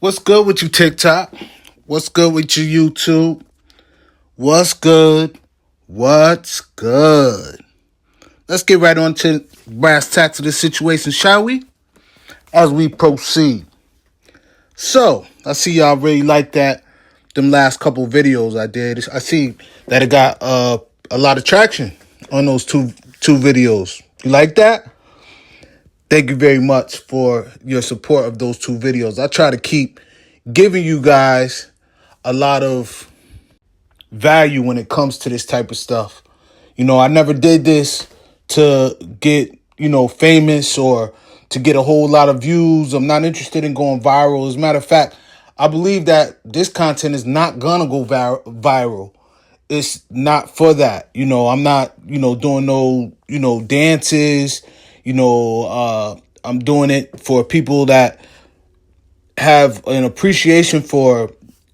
What's good with you, TikTok? What's good with you, YouTube? What's good? What's good? Let's get right on to brass tacks of the situation, shall we? As we proceed. So, I see y'all really like them last couple videos I did. I see that it got a lot of traction on those two videos. You like that? Thank you very much for your support of those two videos. I try to keep giving you guys a lot of value when it comes to this type of stuff. I never did this to get, famous or to get a whole lot of views. I'm not interested in going viral. As a matter of fact, I believe that this content is not gonna go viral. It's not for that. I'm not, doing no, dances. I'm doing it for people that have an appreciation for,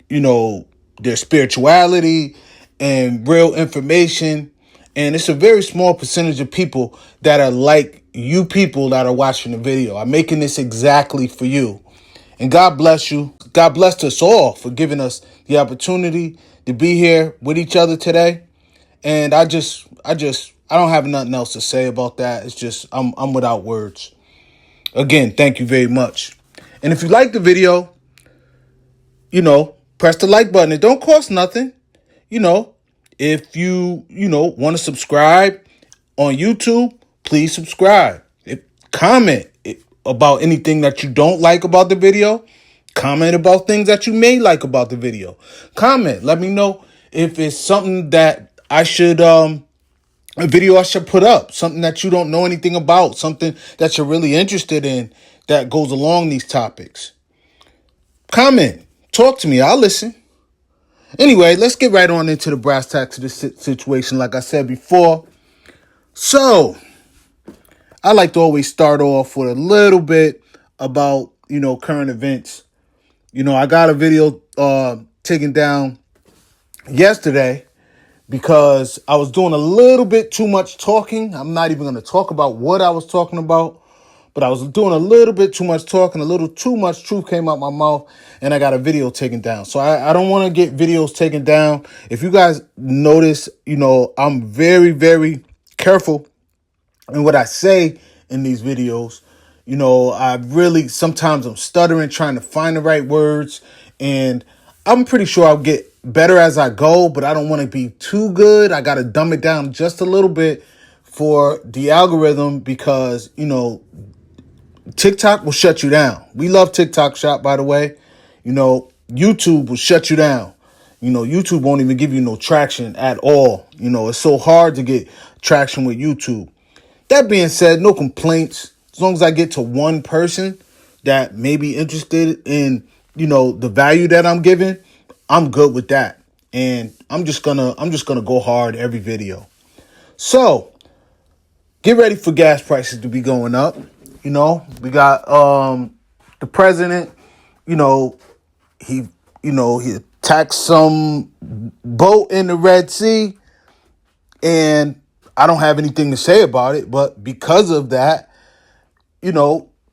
their spirituality and real information. And it's a very small percentage of people that are like you people that are watching the video. I'm making this exactly for you. And God bless you. God bless us all for giving us the opportunity to be here with each other today. And I don't have nothing else to say about that. It's just, I'm without words. Again, thank you very much. And if you like the video, press the like button. It don't cost nothing. If you, want to subscribe on YouTube, please subscribe. Comment about anything that you don't like about the video. Comment about things that you may like about the video. Comment. Let me know if it's something that I should, a video I should put up. Something that you don't know anything about. Something that you're really interested in that goes along these topics. Comment. Talk to me. I'll listen. Anyway, let's get right on into the brass tacks of this situation, like I said before. So, I like to always start off with a little bit about, current events. I got a video taken down yesterday because I was doing a little bit too much talking. I'm not even going to talk about what I was talking about, but I was doing a little bit too much talking. A little too much truth came out my mouth, and I got a video taken down. So I don't want to get videos taken down. If you guys notice, I'm very, very careful in what I say in these videos. Sometimes I'm stuttering, trying to find the right words, and I'm pretty sure I'll get better as I go, but I don't want to be too good. I got to dumb it down just a little bit for the algorithm because, TikTok will shut you down. We love TikTok Shop, by the way. YouTube will shut you down. YouTube won't even give you no traction at all. It's so hard to get traction with YouTube. That being said, no complaints. As long as I get to one person that may be interested in, the value that I'm giving, I'm good with that. And I'm just gonna go hard every video. So get ready for gas prices to be going up. We got the president, he attacked some boat in the Red Sea, and I don't have anything to say about it, but because of that,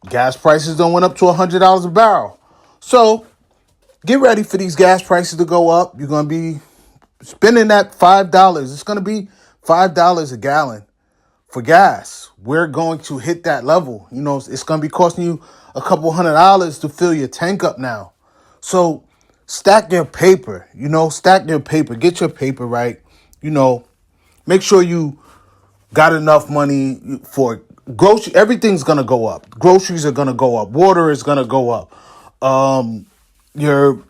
gas prices done went up to $100 a barrel. So get ready for these gas prices to go up. You're going to be spending that $5. It's going to be $5 a gallon for gas. We're going to hit that level. It's going to be costing you a couple $100 to fill your tank up now. So stack your paper, stack your paper, get your paper right. Make sure you got enough money for grocery. Everything's going to go up. Groceries are going to go up. Water is going to go up. Your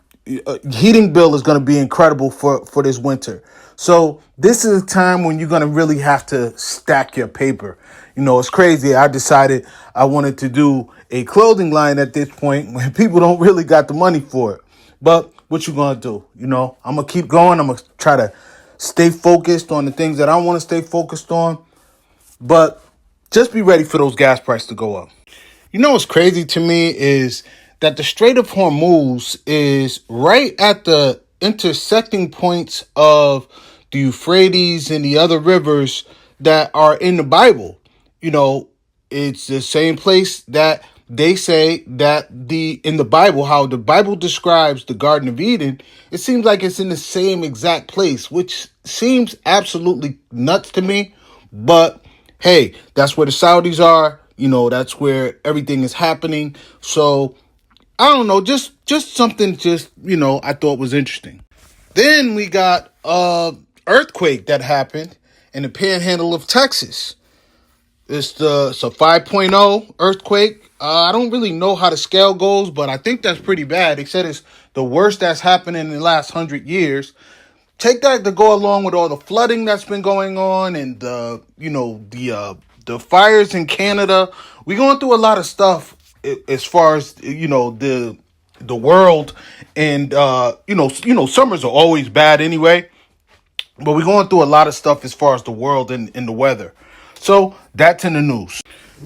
heating bill is going to be incredible for this winter. So this is a time when you're going to really have to stack your paper. It's crazy. I decided I wanted to do a clothing line at this point when people don't really got the money for it. But what you going to do? I'm going to keep going. I'm going to try to stay focused on the things that I want to stay focused on. But just be ready for those gas prices to go up. What's crazy to me is that the Strait of Hormuz is right at the intersecting points of the Euphrates and the other rivers that are in the Bible. It's the same place that they say that in the Bible, how the Bible describes the Garden of Eden, it seems like it's in the same exact place, which seems absolutely nuts to me. But hey, that's where the Saudis are. That's where everything is happening. So I don't know, just something I thought was interesting. Then we got earthquake that happened in the panhandle of Texas. It's a 5.0 earthquake. I don't really know how the scale goes, but I think that's pretty bad. They said it's the worst that's happened in the last 100 years. Take that to go along with all the flooding that's been going on and the fires in Canada. We're going through a lot of stuff as far as the world, and summers are always bad anyway. But we're going through a lot of stuff as far as the world and the weather. So that's in the news.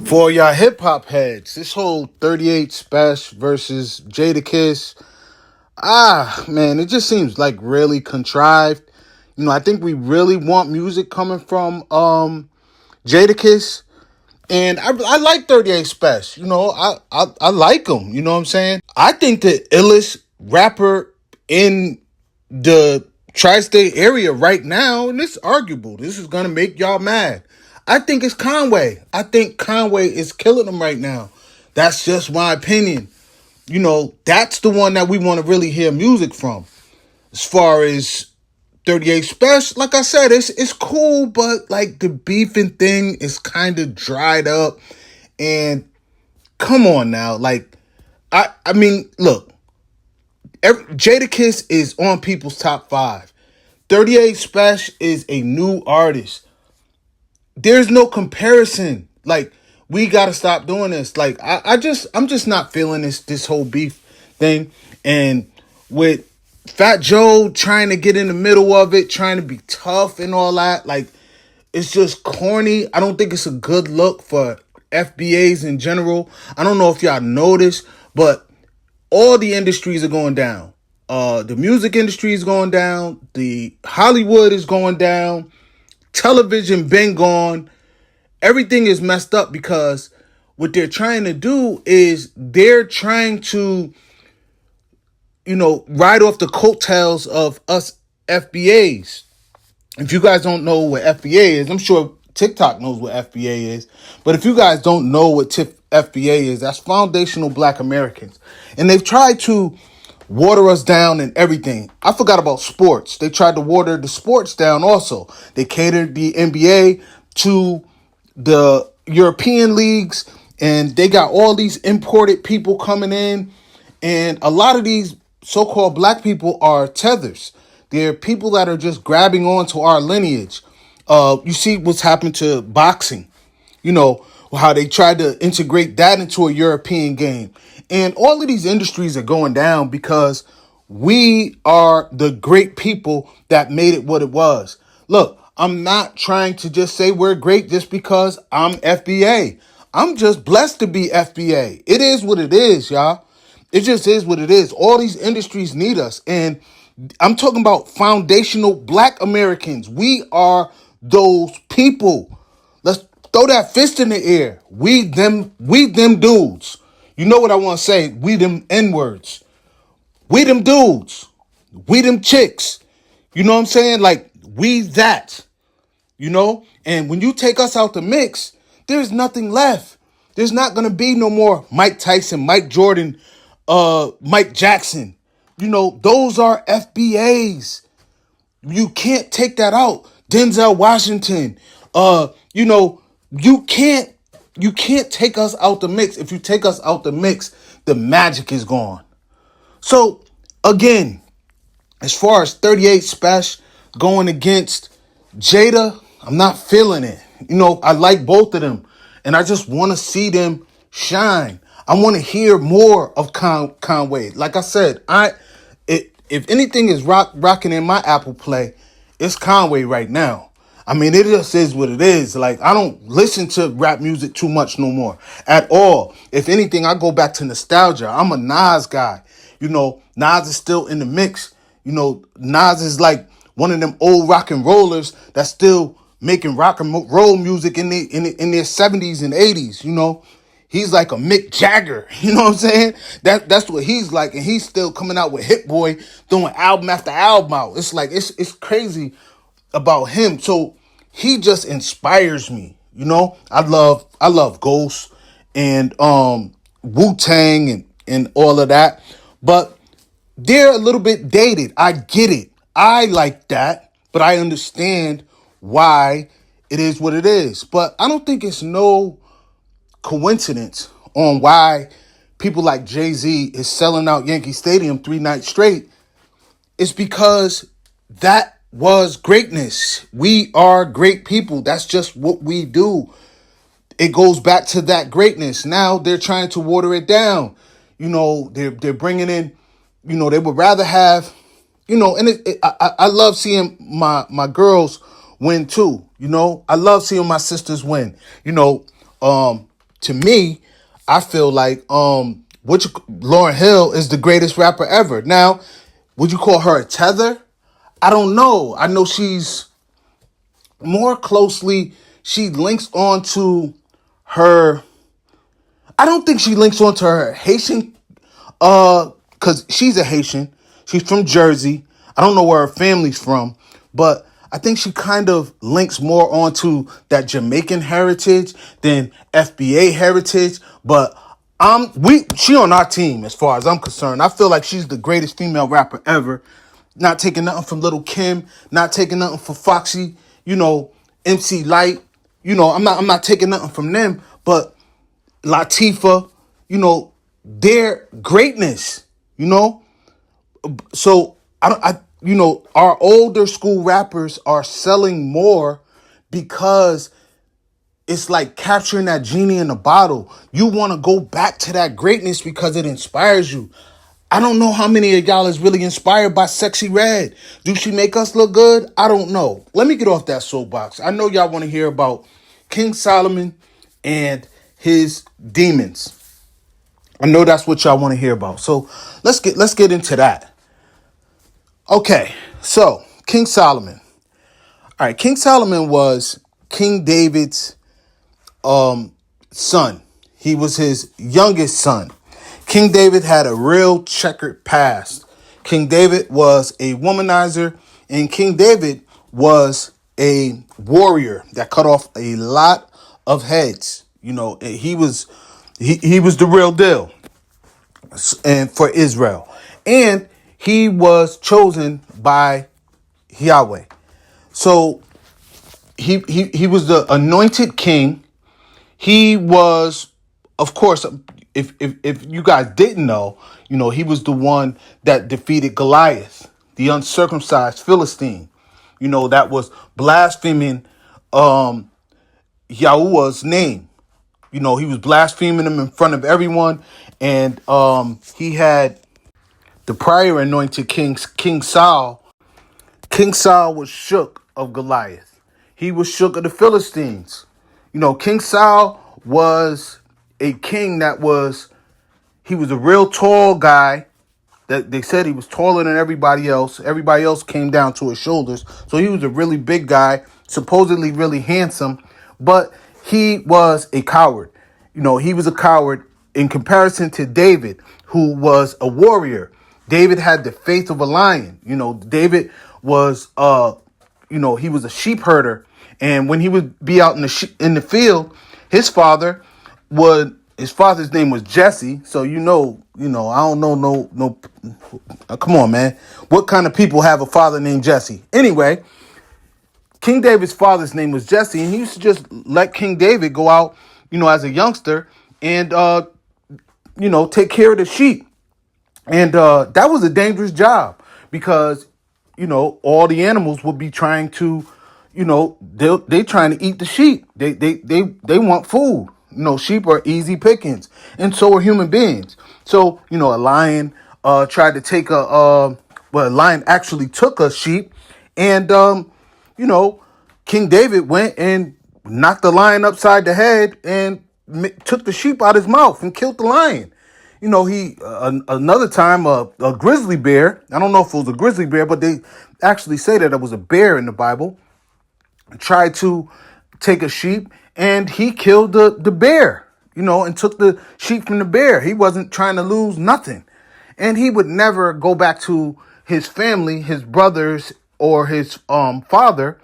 For y'all hip hop heads, this whole 38 Special versus Jadakiss, man, it just seems like really contrived. I think we really want music coming from Jadakiss. And I like 38 Special. I like him. You know what I'm saying? I think the illest rapper in the tri-state area right now, and it's arguable, this is going to make y'all mad, I think it's Conway. I think Conway is killing him right now. That's just my opinion. That's the one that we want to really hear music from. As far as 38 Special, like I said, it's cool, but like the beefing thing is kind of dried up. And come on now, like I mean, look, Jadakiss is on people's top 5. 38 Special is a new artist. There's no comparison. Like, we gotta stop doing this. Like, I'm just not feeling this whole beef thing. And with Fat Joe trying to get in the middle of it, trying to be tough and all that, like, it's just corny. I don't think it's a good look for FBAs in general. I don't know if y'all noticed, but all the industries are going down. The music industry is going down. The Hollywood is going down. Television been gone. Everything is messed up because what they're trying to do is they're trying to, ride off the coattails of us FBAs. If you guys don't know what FBA is, I'm sure TikTok knows what FBA is. But if you guys don't know what FBA is, that's Foundational Black Americans. And they've tried to water us down and everything. I forgot about sports. They tried to water the sports down also. They catered the NBA to the European leagues, and they got all these imported people coming in. And a lot of these so-called black people are tethers. They're people that are just grabbing onto our lineage. You see what's happened to boxing. How they tried to integrate that into a European game. And all of these industries are going down because we are the great people that made it what it was. Look, I'm not trying to just say we're great just because I'm FBA. I'm just blessed to be FBA. It is what it is, y'all. It just is what it is. All these industries need us. And I'm talking about foundational black Americans. We are those people. Let's throw that fist in the air. We them dudes. You know what I want to say? We them N-words. We them dudes. We them chicks. You know what I'm saying? Like, we that. And when you take us out the mix, there's nothing left. There's not going to be no more Mike Tyson, Mike Jordan, Mike Jackson. Those are FBAs. You can't take that out. Denzel Washington. You can't take us out the mix. If you take us out the mix, the magic is gone. So, again, as far as 38 Special going against Jada, I'm not feeling it. I like both of them, and I just want to see them shine. I want to hear more of Conway. Like I said, if anything is rocking in my Apple Play, it's Conway right now. I mean, it just is what it is. Like, I don't listen to rap music too much no more at all. If anything, I go back to nostalgia. I'm a Nas guy. Nas is still in the mix. Nas is like one of them old rock and rollers that's still making rock and roll music in their 70s and 80s. He's like a Mick Jagger. You know what I'm saying? That's what he's like. And he's still coming out with Hit Boy, throwing album after album out. It's like, it's crazy about him. So he just inspires me. You know, I love Ghost and Wu-Tang and all of that. But they're a little bit dated. I get it. I like that, but I understand why it is what it is. But I don't think it's no coincidence on why people like Jay-Z is selling out Yankee Stadium 3 nights straight. It's because that was greatness. We are great people. That's just what we do. It goes back to that greatness. Now they're trying to water it down. You know, they're bringing in, you know, they would rather have, you know, and I love seeing my girls win too. You know, I love seeing my sisters win. You know, to me, I feel like Lauryn Hill is the greatest rapper ever. Now, would you call her a tether? I don't know. I know she's more closely, she links on to her. I don't think she links on to her Haitian, because she's a Haitian. She's from Jersey. I don't know where her family's from, but I think she kind of links more onto that Jamaican heritage than FBA heritage. But she on our team as far as I'm concerned. I feel like she's the greatest female rapper ever. Not taking nothing from Little Kim, not taking nothing from Foxy, you know, MC Light. You know, I'm not taking nothing from them, but Latifah, you know, their greatness, you know. So you know, our older school rappers are selling more because it's like capturing that genie in the bottle. You want to go back to that greatness because it inspires you. I don't know how many of y'all is really inspired by Sexy Red. Do she make us look good? I don't know. Let me get off that soapbox. I know y'all want to hear about King Solomon and his demons. I know that's what y'all want to hear about. So let's get into that. Okay, so King Solomon. All right, King Solomon was King David's son. He was his youngest son. King David had a real checkered past. King David was a womanizer, and King David was a warrior that cut off a lot of heads. You know, he was the real deal, and for Israel, and he was chosen by Yahweh. So he was the anointed king. He was, of course, if you guys didn't know, you know, he was the one that defeated Goliath, the uncircumcised Philistine, you know, that was blaspheming Yahuwah's name. You know, he was blaspheming him in front of everyone. And he had the prior anointed King Saul. King Saul was shook of Goliath. He was shook of the Philistines. You know, King Saul was a king he was a real tall guy. That they said he was taller than everybody else. Everybody else came down to his shoulders. So he was a really big guy, supposedly really handsome, but he was a coward. You know, he was a coward in comparison to David, who was a warrior. David had the faith of a lion. You know, David was he was a sheep herder, and when he would be out in the field, his father's name was Jesse. So I don't know no. Come on, man. What kind of people have a father named Jesse? Anyway, King David's father's name was Jesse, and he used to just let King David go out, you know, as a youngster and take care of the sheep. And that was a dangerous job because, you know, all the animals would be trying to, you know, they trying to eat the sheep. They want food. You know, sheep are easy pickings, and so are human beings. So, you know, a lion tried to take a lion actually took a sheep, and King David went and knocked the lion upside the head and took the sheep out his mouth and killed the lion. You know, another time a grizzly bear. I don't know if it was a grizzly bear, but they actually say that it was a bear in the Bible. Tried to take a sheep and he killed the bear. and took the sheep from the bear. He wasn't trying to lose nothing. And he would never go back to his family, his brothers, or his father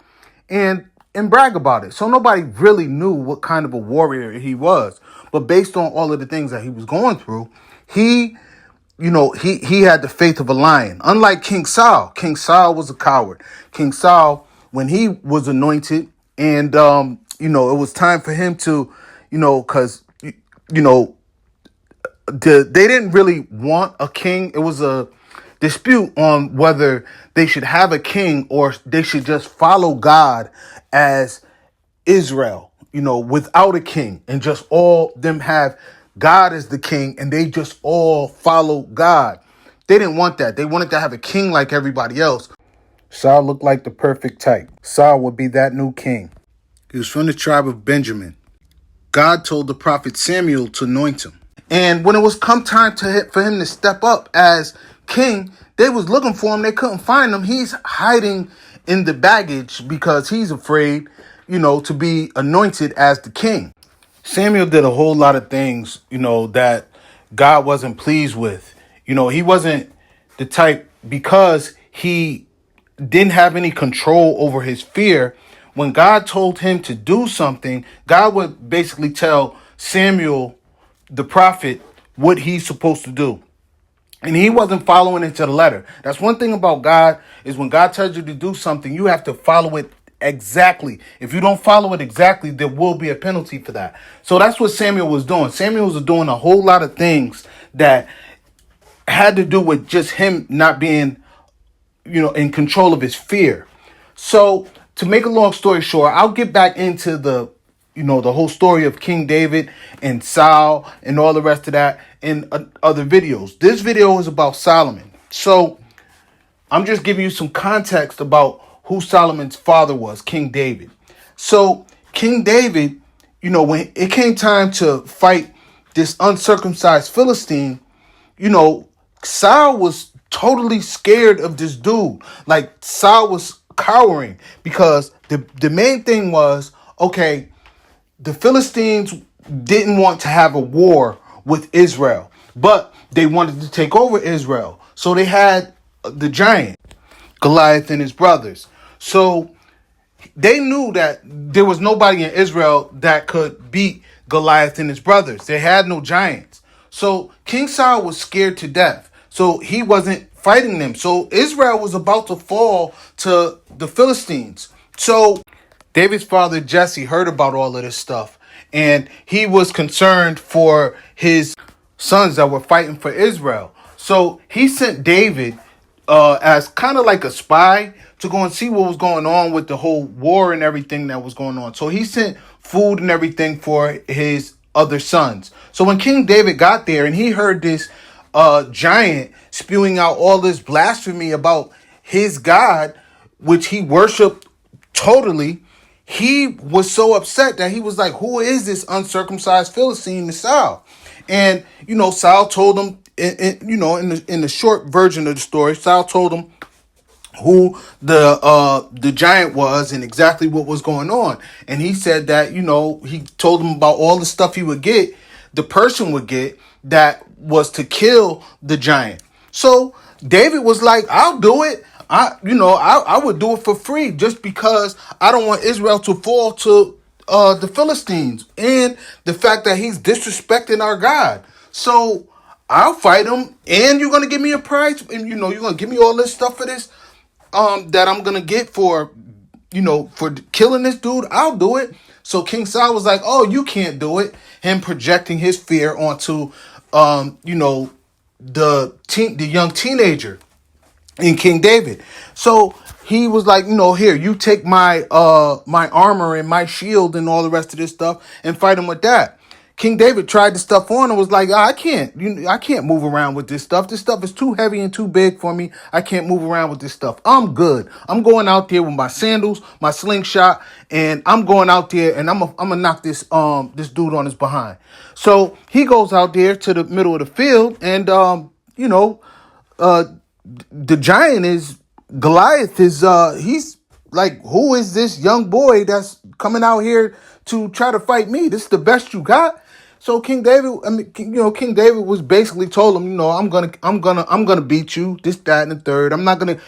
and brag about it. So nobody really knew what kind of a warrior he was. But based on all of the things that he was going through, he had the faith of a lion. Unlike King Saul was a coward. King Saul, when he was anointed, and it was time for him to, because they didn't really want a king. It was a dispute on whether they should have a king or they should just follow God as Israel, without a king, and just all them have God as the king and they just all follow God. They didn't want that. They wanted to have a king like everybody else. Saul looked like the perfect type. Saul would be that new king. He was from the tribe of Benjamin. God told the prophet Samuel to anoint him. And when it was come time for him to step up as king, they was looking for him. They couldn't find him. He's hiding in the baggage because he's afraid, to be anointed as the king. Samuel did a whole lot of things, that God wasn't pleased with. He wasn't the type, because he didn't have any control over his fear. When God told him to do something, God would basically tell Samuel, the prophet, what he's supposed to do. And he wasn't following it to the letter. That's one thing about God, is when God tells you to do something, you have to follow it exactly. If you don't follow it exactly, there will be a penalty for that. So that's what Samuel was doing. Samuel was doing a whole lot of things that had to do with just him not being, in control of his fear. So to make a long story short, I'll get back into the whole story of King David and Saul and all the rest of that in other videos. This video is about Solomon. So I'm just giving you some context about who Solomon's father was, King David. So King David, when it came time to fight this uncircumcised Philistine, Saul was totally scared of this dude. Like, Saul was cowering because the main thing was, okay, the Philistines didn't want to have a war with Israel, but they wanted to take over Israel. So they had the giant, Goliath, and his brothers. So they knew that there was nobody in Israel that could beat Goliath and his brothers. They had no giants. So King Saul was scared to death. So he wasn't fighting them. So Israel was about to fall to the Philistines. So David's father, Jesse, heard about all of this stuff, and he was concerned for his sons that were fighting for Israel. So he sent David as kind of like a spy to go and see what was going on with the whole war and everything that was going on. So he sent food and everything for his other sons. So when King David got there and he heard this giant spewing out all this blasphemy about his God, which he worshiped totally, he was so upset that he was like, who is this uncircumcised Philistine to Saul? And, Saul told him, in the short version of the story, Saul told him who the giant was and exactly what was going on. And he said that, he told him about all the stuff he would get, the person would get, that was to kill the giant. So David was like, I'll do it. I would do it for free just because I don't want Israel to fall to the Philistines and the fact that he's disrespecting our God. So I'll fight him, and you're gonna give me a prize, and you're gonna give me all this stuff for this that I'm gonna get for for killing this dude. I'll do it. So King Saul was like, oh, you can't do it. Him projecting his fear onto the young teenager in King David. So he was like, here, you take my my armor and my shield and all the rest of this stuff and fight him with that. King David tried the stuff on and was like, I can't move around with this stuff. This stuff is too heavy and too big for me. I can't move around with this stuff. I'm good. I'm going out there with my sandals, my slingshot, and I'm going out there and I'm gonna knock this dude on his behind. So he goes out there to the middle of the field, and the giant is Goliath is he's like, who is this young boy that's coming out here to try to fight me? This is the best you got. So King David, King David was basically told him, I'm gonna beat you, this, that, and the third. I'm not gonna.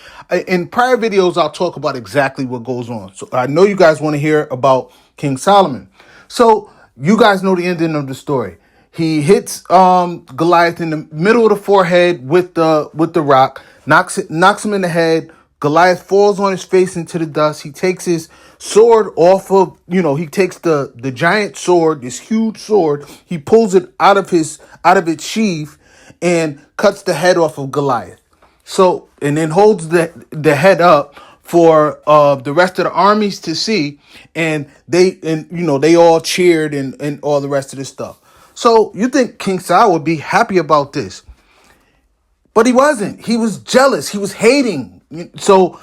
In prior videos, I'll talk about exactly what goes on. So I know you guys want to hear about King Solomon. So you guys know the ending of the story. He hits Goliath in the middle of the forehead with the rock, knocks him in the head. Goliath falls on his face into the dust. He takes his sword off of, he takes the giant sword, this huge sword. He pulls it out of its sheath and cuts the head off of Goliath. So, and then holds the head up for the rest of the armies to see, and they all cheered and all the rest of this stuff. So you think King Saul would be happy about this? But he wasn't. He was jealous. He was hating. So,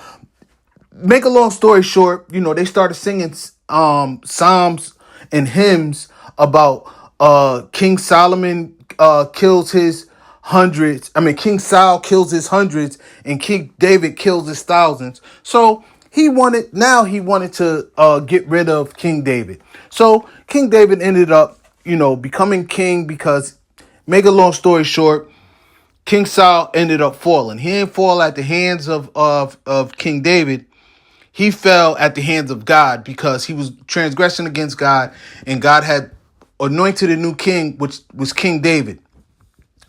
make a long story short, they started singing psalms and hymns about King Solomon kills his hundreds. I mean, King Saul kills his hundreds and King David kills his thousands. So he wanted to get rid of King David. So King David ended up, becoming king because, make a long story short, King Saul ended up falling. He didn't fall at the hands of King David. He fell at the hands of God because he was transgressing against God, and God had anointed a new king, which was King David.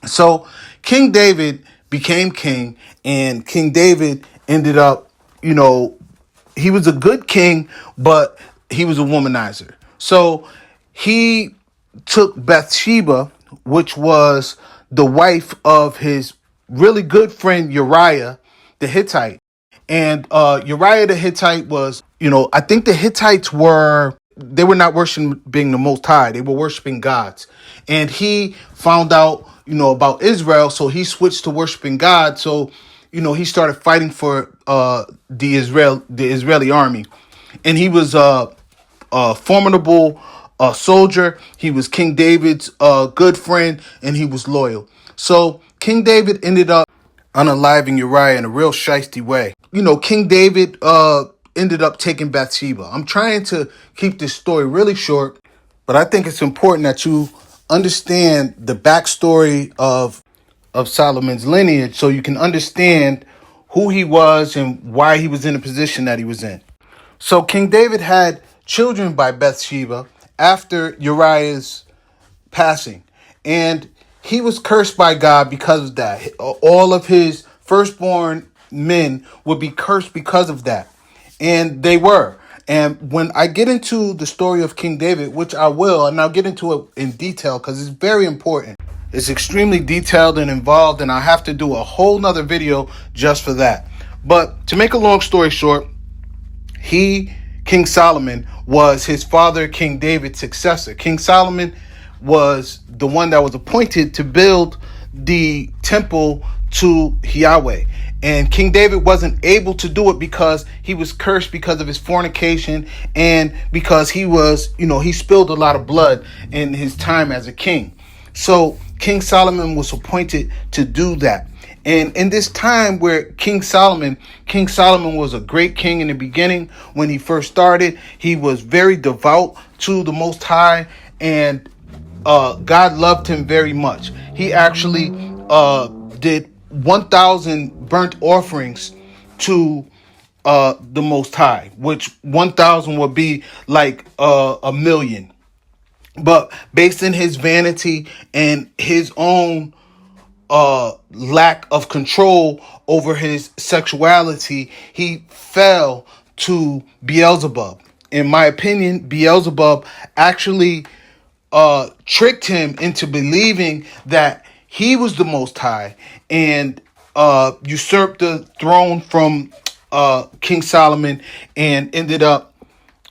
So King David became king, and King David ended up, he was a good king, but he was a womanizer. So he took Bathsheba, which was the wife of his really good friend Uriah the Hittite. And Uriah the Hittite was, I think the Hittites they were not worshiping the Most High. They were worshiping gods. And he found out, about Israel. So he switched to worshiping God. So, he started fighting for the Israeli army. And he was a formidable soldier. He was King David's good friend, and he was loyal. So King David ended up unaliving Uriah in a real shiesty way. King David ended up taking Bathsheba. I'm trying to keep this story really short, but I think it's important that you understand the backstory of Solomon's lineage so you can understand who he was and why he was in the position that he was in. So King David had children by Bathsheba after Uriah's passing, and he was cursed by God because of that. All of his firstborn men would be cursed because of that, and they were. And when I get into the story of King David, which I will, and I'll get into it in detail because it's very important. It's extremely detailed and involved, and I have to do a whole nother video just for that. But to make a long story short, King Solomon, was his father, King David's successor. King Solomon was the one that was appointed to build the temple to Yahweh. And King David wasn't able to do it because he was cursed because of his fornication and because he spilled a lot of blood in his time as a king. So King Solomon was appointed to do that. And in this time where King Solomon was a great king in the beginning, when he first started, he was very devout to the Most High, and God loved him very much. He actually did 1,000 burnt offerings to the Most High, which 1,000 would be like a million. But based on his vanity and his own lack of control over his sexuality, he fell to Beelzebub. In my opinion, Beelzebub actually tricked him into believing that he was the Most High and usurped the throne from King Solomon, and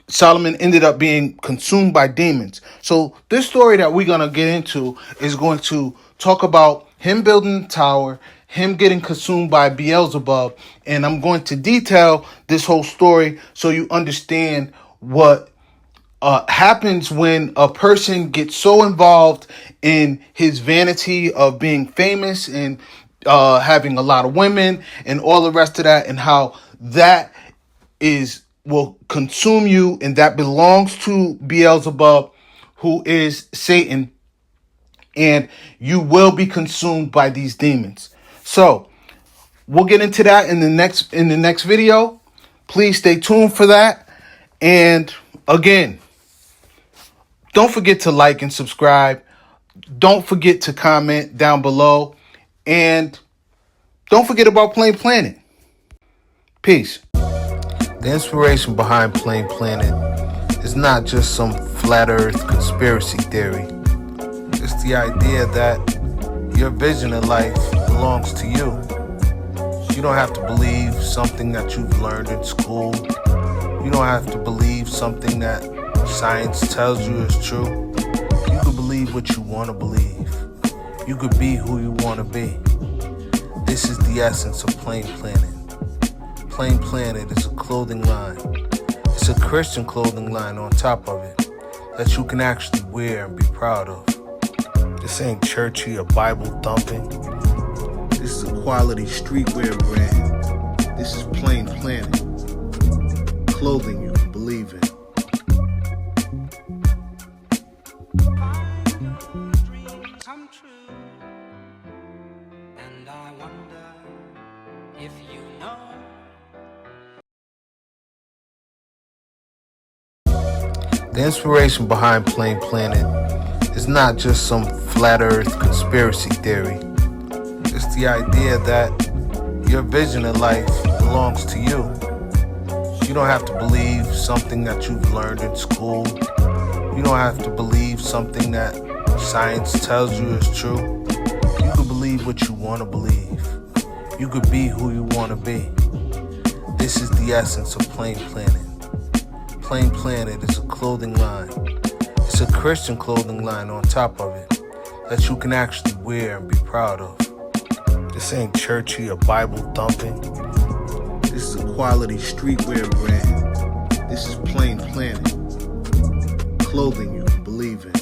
Solomon ended up being consumed by demons. So this story that we're going to get into is going to talk about him building the tower, him getting consumed by Beelzebub, and I'm going to detail this whole story so you understand what happens when a person gets so involved in his vanity of being famous and having a lot of women and all the rest of that, and how that will consume you, and that belongs to Beelzebub, who is Satan. and you will be consumed by these demons. So we'll get into that in the next video. Please stay tuned for that. And again, don't forget to like and subscribe. Don't forget to comment down below. And don't forget about Plain Planet. Peace. The inspiration behind Plain Planet is not just some flat earth conspiracy theory. It's the idea that your vision of life belongs to you. You don't have to believe something that you've learned in school. You don't have to believe something that science tells you is true. You can believe what you want to believe. You could be who you want to be. This is the essence of Plain Planet. Plain Planet is a clothing line. It's a Christian clothing line on top of it that you can actually wear and be proud of. This ain't churchy or Bible thumping. This is a quality streetwear brand. This is Plain Planet. Clothing you can believe in. Dreams come true, and I wonder if you know. The inspiration behind Plain Planet is not just some flat earth conspiracy theory. It's the idea that your vision of life belongs to you. You don't have to believe something that you've learned in school. You don't have to believe something that science tells you is true. You can believe what you want to believe. You could be who you want to be. This is the essence of Plain Planet. Plain Planet is a clothing line. It's a Christian clothing line on top of it that you can actually wear and be proud of. This ain't churchy or Bible thumping. This is a quality streetwear brand. This is Plain Planet. Clothing you can believe in.